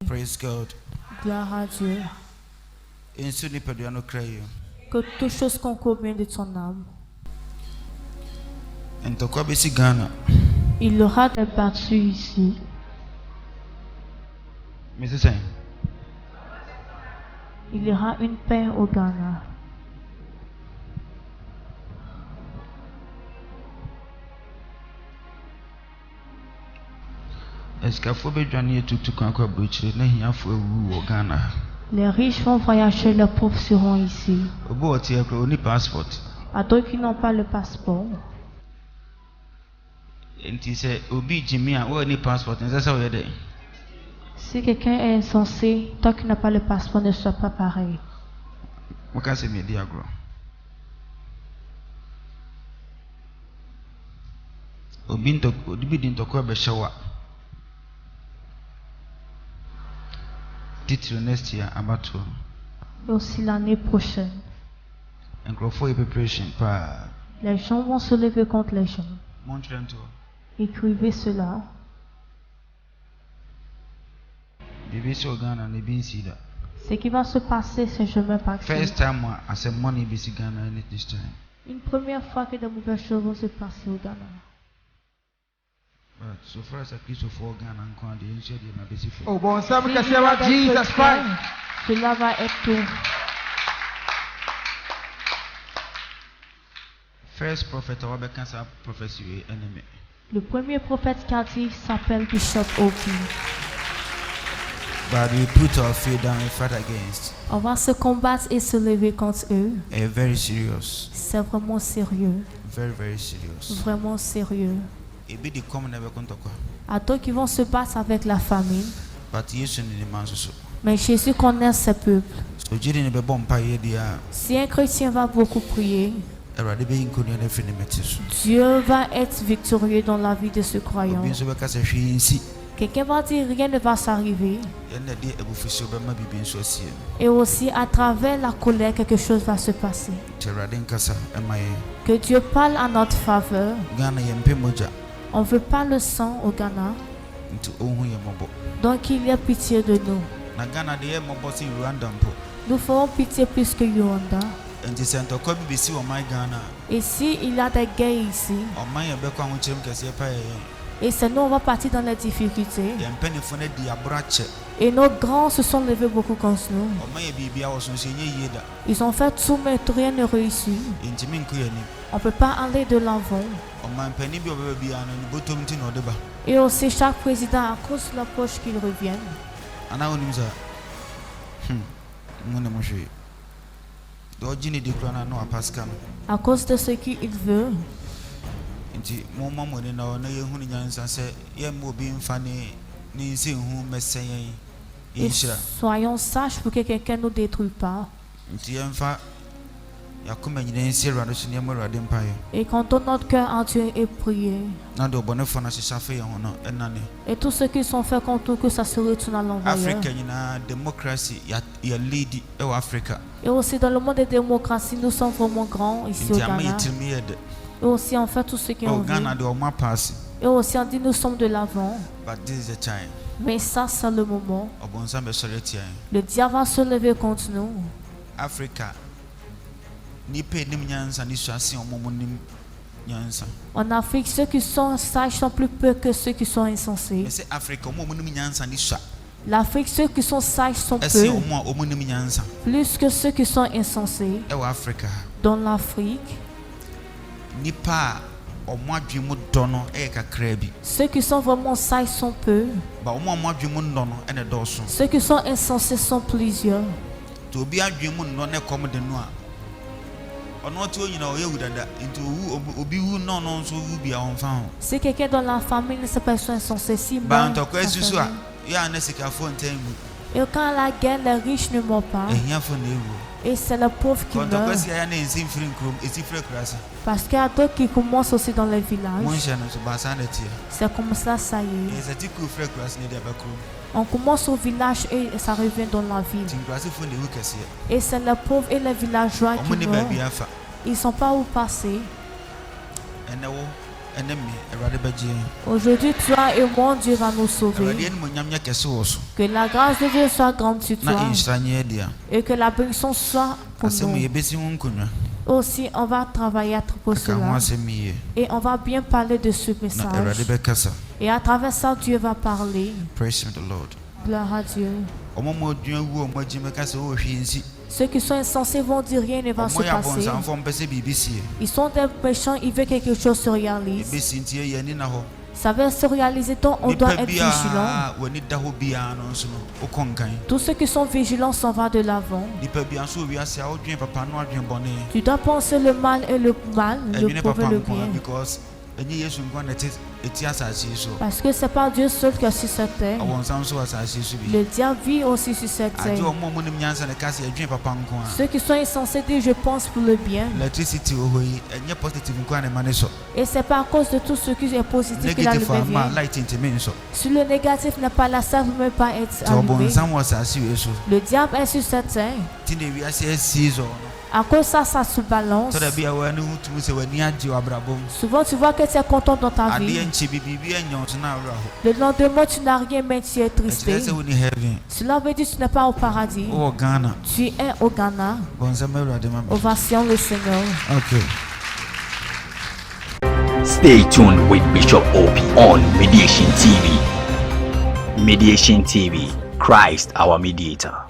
Praise God. Gloire à Dieu. Que toute chose concombre de ton âme. Il aura des battues ici. Il y aura une paix au Ghana. Les riches vont voyager, les pauvres seront ici. À d'autres qui n'ont pas le passeport. Si quelqu'un est insensé, toi qui n'as pas le passeport, ne sois pas pareil. Et aussi l'année prochaine. Les gens vont se lever contre les gens. Écrivez cela. Ce qui va se passer, c'est jamais passé. Une première fois que de mauvaises choses vont se passer au Ghana. Oh, bon, ça veut dire que Jesus Christ. Cela va être tout. Le premier prophète qui a dit s'appelle Bishop Oki. But we put our feet down and fight against. On va se combattre et se lever contre eux. Very serious. C'est vraiment sérieux. Very serious. Vraiment sérieux. À d'autres qui vont se battre avec la famine. Mais Jésus connaît ses peuples. Si un chrétien va beaucoup prier, Dieu va être victorieux dans la vie de ce croyant. Quelqu'un va dire rien ne va s'arriver. Et aussi à travers la colère, quelque chose va se passer. Que Dieu parle en notre faveur. On ne veut pas le sang au Ghana. Donc il y a pitié de nous. Nous ferons pitié plus que Rwanda. Et si il y a des guerres ici, et c'est nous, on va partir dans les difficultés. Et nos grands se sont levés beaucoup contre nous. Ils ont fait tout, mais rien ne réussit. On ne peut pas aller de l'avant. Et aussi chaque président, à cause de la poche qu'il revienne. À cause de ce qu'il veut. Et soyons sages pour que quelqu'un ne nous détruise pas. Et quand on notre cœur en Dieu est prié. Et tous ceux qui sont faits contre nous, que ça se retourne à l'envoyeur. Et aussi dans le monde de démocratie, nous sommes vraiment grands ici au Ghana. Et aussi on fait tout ce qui est envie. Et aussi on dit nous sommes de l'avant. Mais ça c'est le moment. Le diable va se lever contre nous. En Afrique, ceux qui sont sages sont plus peu que ceux qui sont insensés. L'Afrique, ceux qui sont sages sont peu, plus que ceux qui sont insensés. Dans l'Afrique, ceux qui sont vraiment sages sont peu. Ceux qui sont insensés sont plusieurs. Si quelqu'un dans la famille ne se passe insensé, si meurt, et quand la guerre, les riches ne meurent pas. Et c'est le pauvre qui meurt. Parce qu'il y a d'autres qui commencent aussi dans les villages. C'est comme ça, ça y est. On commence au village et ça revient dans la ville. Et c'est les pauvres et les villageois qui meurent. Ils ne sont pas où passer. Aujourd'hui, toi et moi, Dieu va nous sauver. Que la grâce de Dieu soit grande sur toi. Et que la bénédiction soit pour nous. Aussi, on va travailler pour cela. Et on va bien parler de ce message. Et à travers ça, Dieu va parler. Gloire à Dieu. Ceux qui sont insensés vont dire rien ne va se passer. Ils sont des méchants, ils veulent quelque chose se réalise. Ça veut se réaliser, donc on doit être vigilant. Tous ceux qui sont vigilants s'en vont de l'avant. Tu dois penser le mal et le mal, le pauvre et le bien. Parce que c'est pas Dieu seul qui est sur cette terre. Le diable vit aussi sur cette terre. Ceux qui sont insensés disent je pense pour le bien. Et c'est pas à cause de tout ce qui est positif qu'il a le bien. Si le négatif n'est pas là, ça ne peut pas être arrivé. Le diable est sur cette terre. À cause ça, ça se balance. Souvent, tu vois que tu es content dans ta vie. Le lendemain, tu n'as rien, mais tu es triste. Cela veut dire que tu n'es pas au paradis. Tu es au Ghana. Ovation le Seigneur. Okay. Stay tuned with Bishop Obi on Mediation TV. Mediation TV, Christ our mediator.